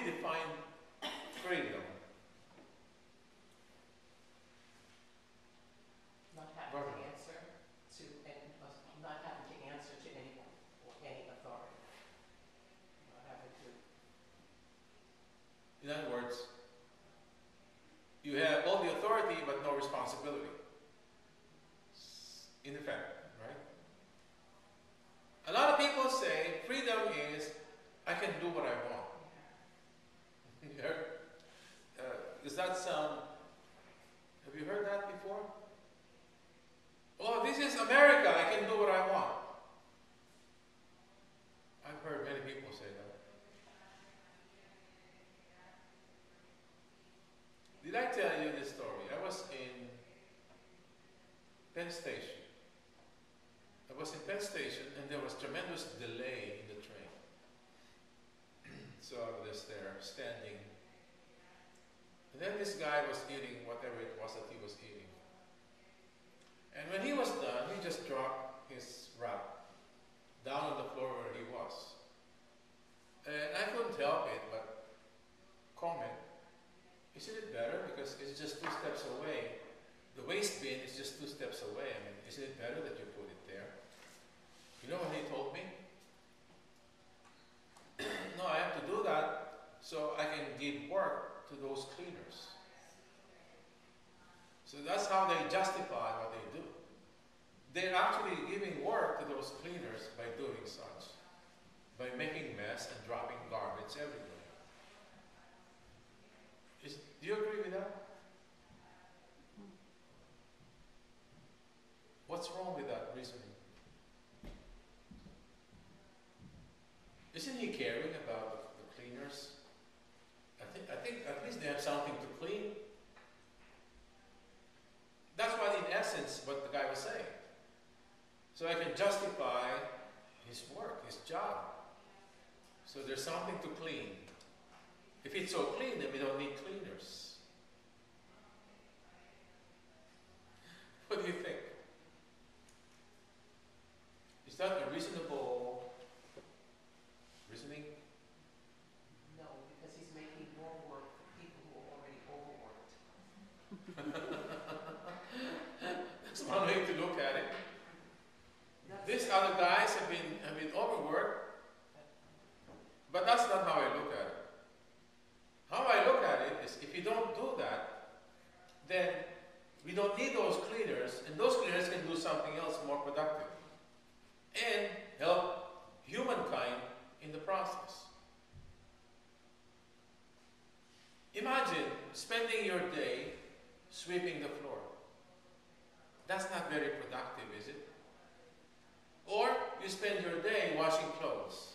you define freedom? Not having to answer to any, not having to answer to anyone or any authority. Not having to. In other words, you have all the authority but no responsibility. In effect, right? A lot of people say freedom is I can do what I want. Does that sound, have you heard that before? Oh, this is America, I can do what I want. I've heard many people say that. Did I tell you this story? I was in Penn Station. I was in Penn Station and there was tremendous delay in the train. So I was there standing. And then this guy was eating whatever it was that he was eating. And when he was done, he just dropped his wrap down on the floor where he was. And I couldn't help it but comment, isn't it better? Because it's just 2 steps away. The waste bin is just 2 steps away. I mean, isn't it better that you put it there? You know what he told me? No, I have to do that so I can give work to those cleaners. So that's how they justify what they do. They're actually giving work to those cleaners by doing such, by making mess and dropping garbage everywhere. Do you agree with that? What's wrong with that reasoning? Isn't he caring about the cleaners? I think at least they have something to clean. That's what, in essence, what the guy was saying. So I can justify his work, his job. So there's something to clean. If it's so clean, then we don't need cleaners. What do you think? Is that a reasonable reasoning? No, because he's making more work for people who are already overworked. That's one way to look at it. These other guys have been overworked, but that's not how I look at it. How I look at it is, if you don't do that, then we don't need those cleaners, and those cleaners can do something else more productive and help humankind in the process. Imagine spending your day sweeping the floor. That's not very productive, is it? Or you spend your day washing clothes.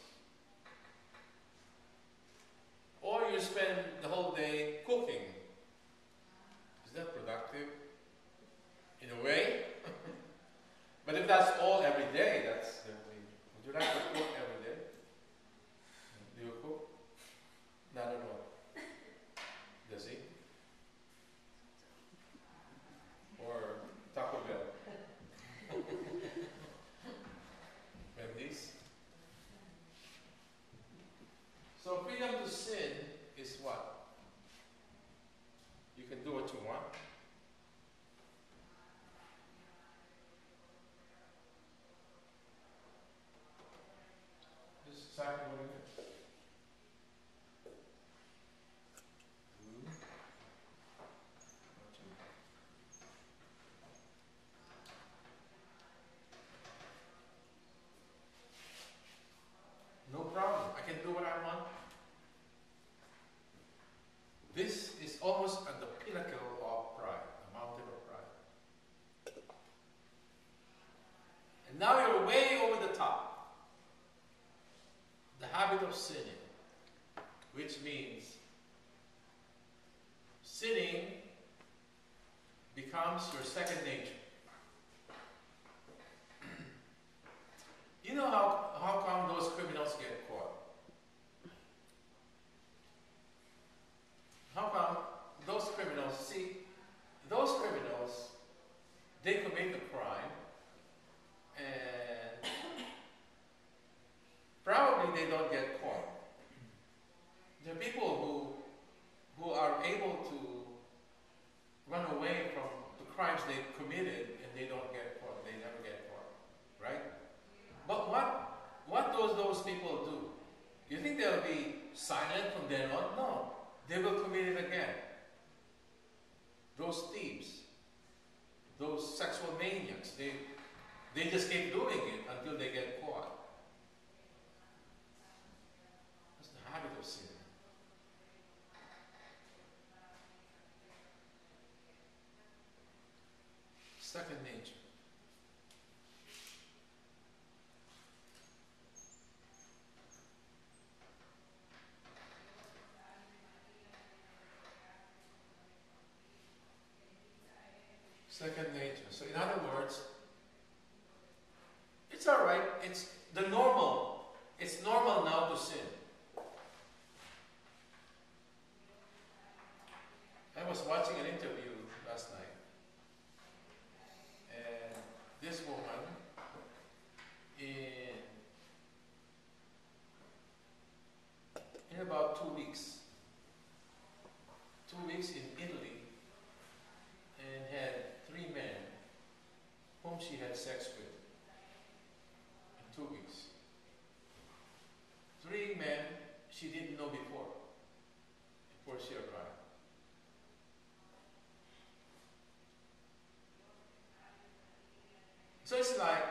Or you spend the whole day cooking. Is that productive? In a way. But if that's all every day, that's definitely. Would you like to cook every day? Do you cook? Not at all. Does he? Or Taco Bell? Wendy's? So freedom to sin is what? You can do what you want. This is exactly what it is. No problem. I can do what I want. This is almost at the pinnacle of pride, the mountain of pride. And now you're way over the top. The habit of sinning, which means sinning becomes your second nature. You know how come those criminals get caught? How come those criminals, they commit a crime and probably they don't get caught. There are people then on? No. They will commit it again. Those thieves, those sexual maniacs, they just keep doing it until they get caught. That's the habit of sin. Second nature. Second nature. So in other words, it's all right. It's the normal. It's normal now to sin. I was watching an interview last night, and this woman in about 2 weeks, 2 weeks in Italy, and had 3 men whom she had sex with in 2 weeks. 3 men she didn't know before she arrived. So it's like,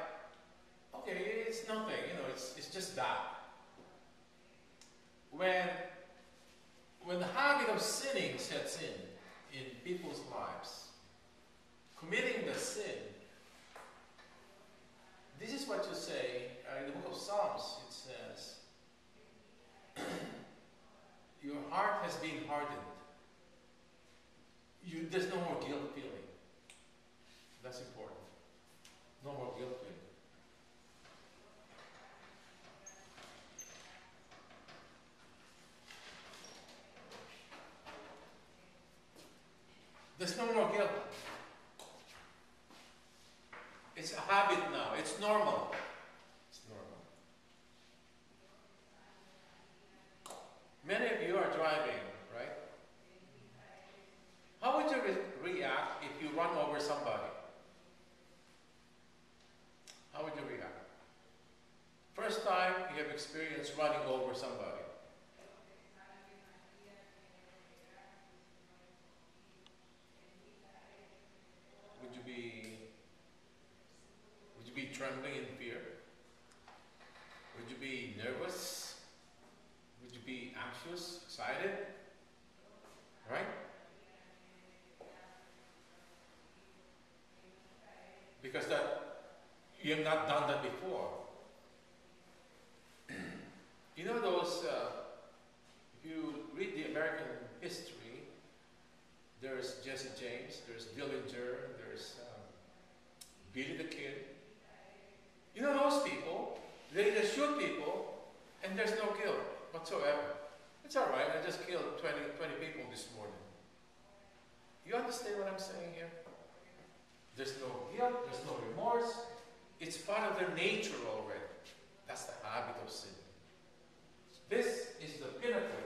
okay, it's nothing, it's just that. When the habit of sinning sets in people's lives, committing the sin, this is what you say in the book of Psalms. It says, your heart has been hardened. There's no more guilt feeling. That's important. No more guilt feeling. There's no more guilt. It's a habit now. It's normal. It's normal. Many of you are driving, right? How would you react if you run over somebody? How would you react? First time you have experienced running over somebody. Would you be trembling in fear? Would you be nervous? Would you be anxious, excited? Right? Because you have not done that before. You know those, if you read the American history, there's Jesse James, there's Dillinger, there's Billy the Kid. You know those people, they just shoot people and there's no guilt whatsoever. It's all right, I just killed 20 people this morning. You understand what I'm saying here? There's no guilt, there's no remorse. It's part of their nature already. That's the habit of sin. This is the pinnacle.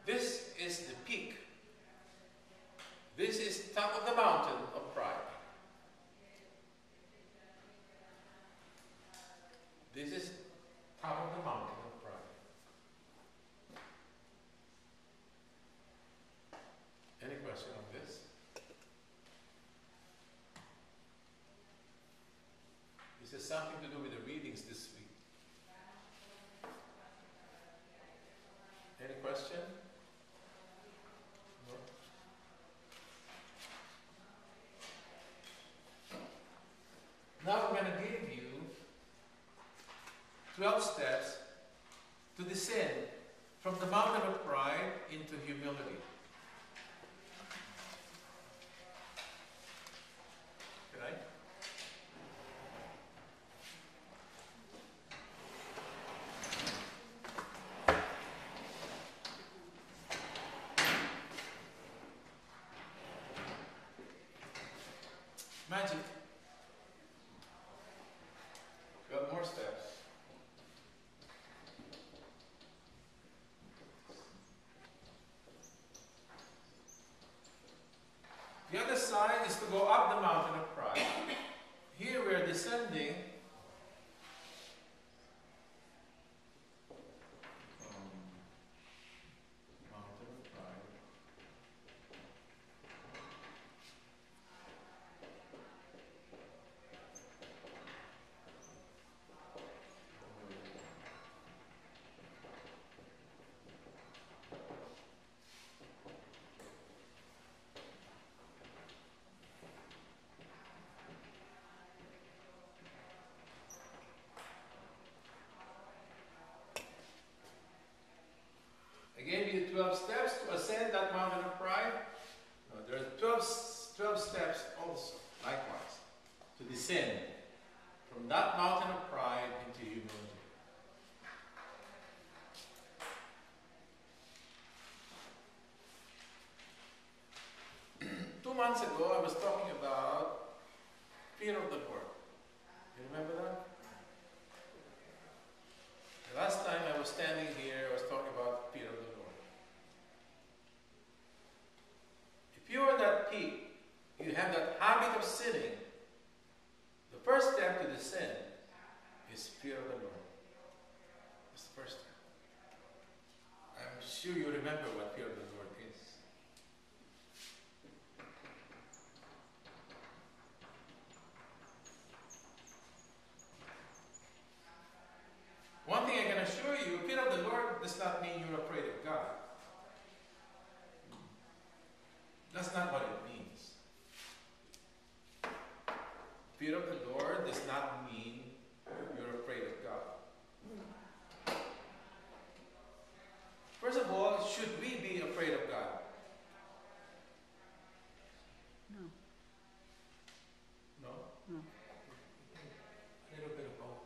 This is the peak. This is top of the mountain of pride. This is top of the mountain of pride. Any question on this? This has something to do with the readings this week. Any question? No? Now I'm going to give you 12 steps to descend from the mountain of pride into humility. Right? Magic. 12 more steps. The other side is to go up the mountain of pride. Here we are descending I gave you 12 steps to ascend that mountain of pride. No, there are 12 steps also, likewise, to descend from that mountain of pride into humility. 2 months ago, I was talking about fear of the Lord. You remember that? The last time I was standing here, I was talking about fear of the Lord. If you are that peak, you have that habit of sinning, the first step to descend is fear of the Lord. It's the first step. I'm sure you remember what fear of the Lord is. One thing I can assure you, fear of the Lord does not mean you're afraid of God. That's not what it means. Fear of the Lord does not mean you're afraid of God. First of all, should we be afraid of God? No. No? No. A little bit of both.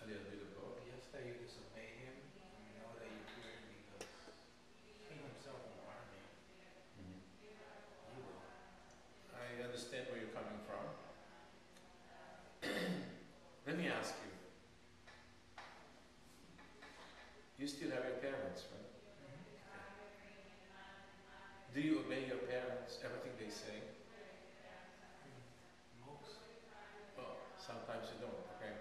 A little bit of both. Yes, that you disobey him, and you know that you fear him because he himself won't harm you. You will. I understand where you're coming from. Let me ask you. You still have your parents, right? Do you obey your parents, everything they say? Most. Well, sometimes you don't, okay?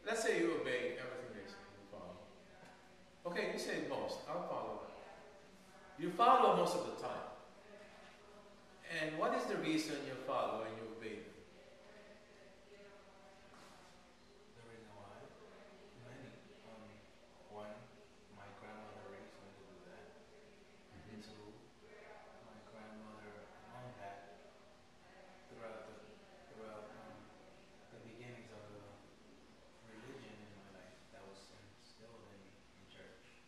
Let's say you obey everything they say, you follow. Okay, you say most, I'll follow. You follow most of the time. And what is the reason you follow and you obey them? The reason why? Many. One, my grandmother raised me to do that. And two, my grandmother known that throughout the beginnings of the religion in my life that was instilled in church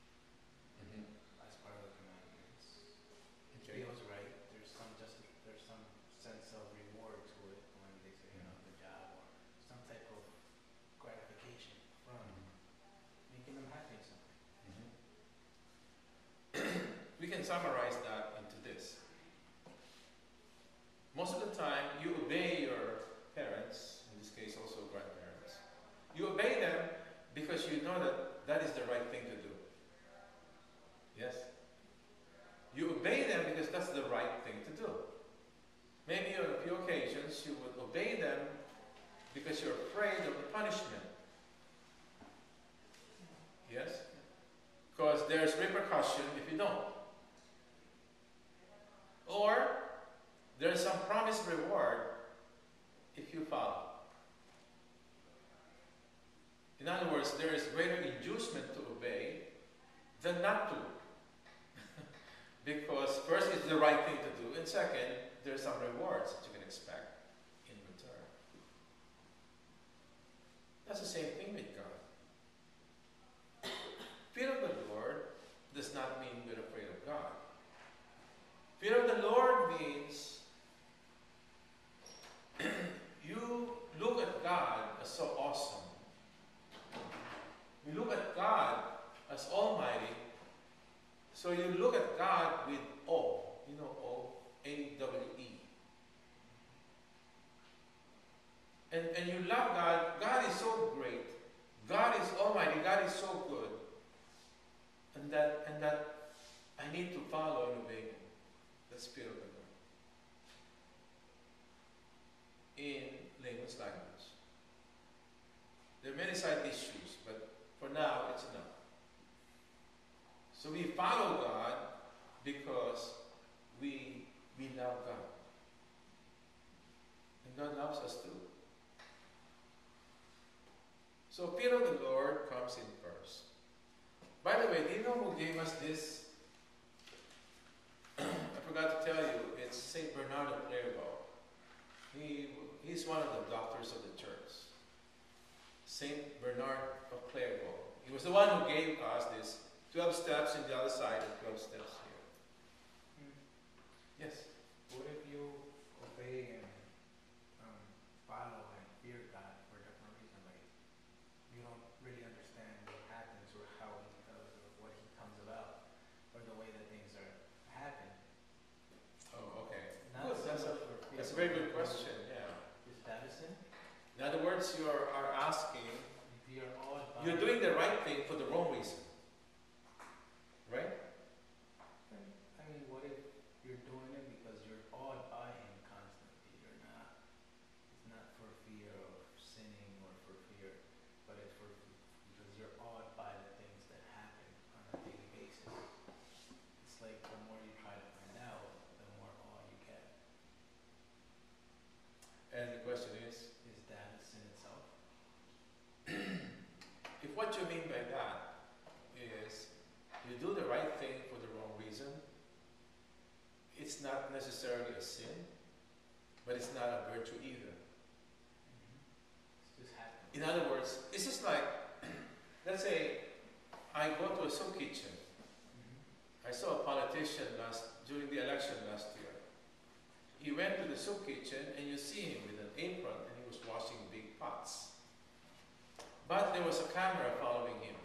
as part of the commandments. Okay. Feels right. There's some sense of reward to it when they say, good job, or some type of gratification from making them happy in something. We can summarize that into this. Most of the time, you obey your parents, in this case also grandparents. You obey them because you know that that is the right thing to do. Yes? You obey them because that's the right thing to do. Maybe on a few occasions you would obey them because you're afraid of the punishment. Yes? Because there's repercussion if you don't. Or there's some promised reward if you follow. In other words, there is greater inducement to obey than not to. Because first, it's the right thing to do, and second, there's some rewards that you can expect in return. That's the same thing with God. Fear of the Lord does not mean we're afraid of God. Fear of the Lord means you look at God as so awesome. You look at God as almighty. So you look at God with awe. You know awe? A-W-E. And you love God. God is so great. God is almighty. God is so good. And that I need to follow and obey Him. That's fear of the Lord. In layman's language. There are many side issues, but for now it's enough. So we follow God because we love God. And God loves us too. So fear of the Lord comes in first. By the way, do you know who gave us this? I forgot to tell you, it's St. Bernard of Clairvaux. He's one of the doctors of the church. St. Bernard of Clairvaux. He was the one who gave us this 12 steps in the other side and 12 steps here. Yes? What if you obey and follow and fear God for a different reason? Like you don't really understand what happens or how He does or what He comes about or the way that things are happen. Oh, okay. Not Good. so much for fear. That's a very good question, yeah. Is that a sin? In other words, you are asking, If you're all by you're doing the right thing for the wrong reason. Right? I mean, what if you're doing it because you're awed by Him constantly? You're not. It's not for fear of sinning or for fear, but it's for because you're awed by the things that happen on a daily basis. It's like the more you try to find out, the more awe you get. And the question is, that a sin itself? if what you mean by that is you do the right thing for the wrong reason, it's not necessarily a sin, but it's not a virtue either. It's just happening. In other words, it's just like, let's say I go to a soup kitchen. I saw a politician during the election last year. He went to the soup kitchen and you see him with an apron and he was washing big pots. But there was a camera following him.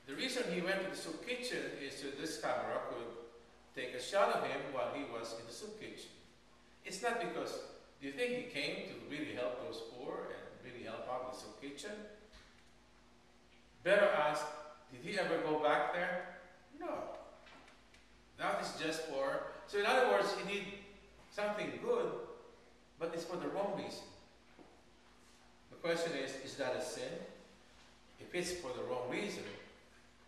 The reason he went to the soup kitchen is so this camera could take a shot of him while he was in the soup kitchen. It's not because, do you think he came to really help those poor and really help out the soup kitchen? Better ask, did he ever go back there? No. That is just for, so in other words, he did something good, but it's for the wrong reason. The question is that a sin? If it's for the wrong reason,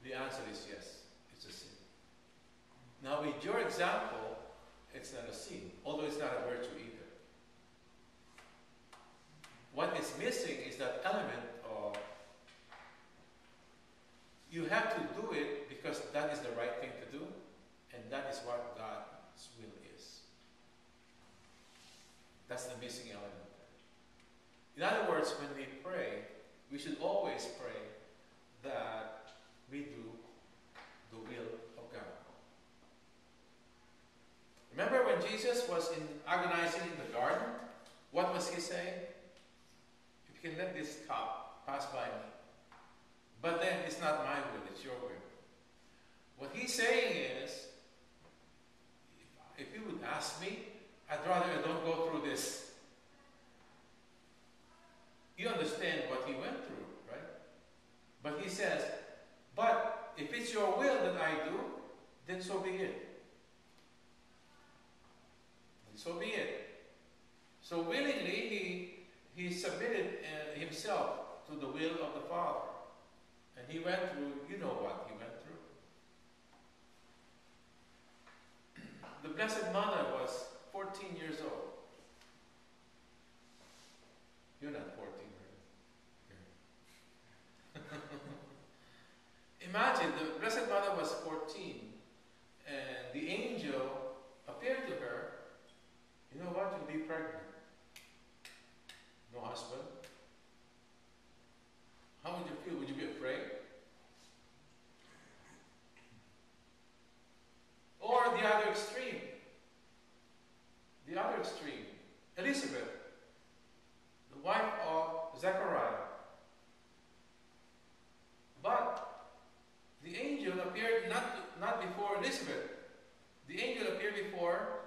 the answer is yes, it's a sin. Now with your example, it's not a sin, although it's not a virtue either. What is missing is that element of you have to do it because that is the right thing to do, and that is what God's will is. That's the missing element. In other words, when we pray, we should always pray that we do the will of God. Remember when Jesus was agonizing in the garden? What was he saying? If you can let this cup pass by me. But then it's not my will, it's your will. What he's saying is, if you would ask me, I'd rather I don't go through this. You understand what he went through, right? But he says, but if it's your will that I do, then so be it. And so be it. So willingly he submitted himself to the will of the Father. And he went through, you know what he went through. The Blessed Mother was 14 years old. You're not 14, right? Imagine, the Blessed Mother was 14, and the angel appeared to her. You know what? You'll be pregnant. No husband. How would you feel? Would you be afraid? Or the other extreme. The other extreme. Elizabeth, the wife of Zechariah. But the angel appeared not before Elizabeth. The angel appeared before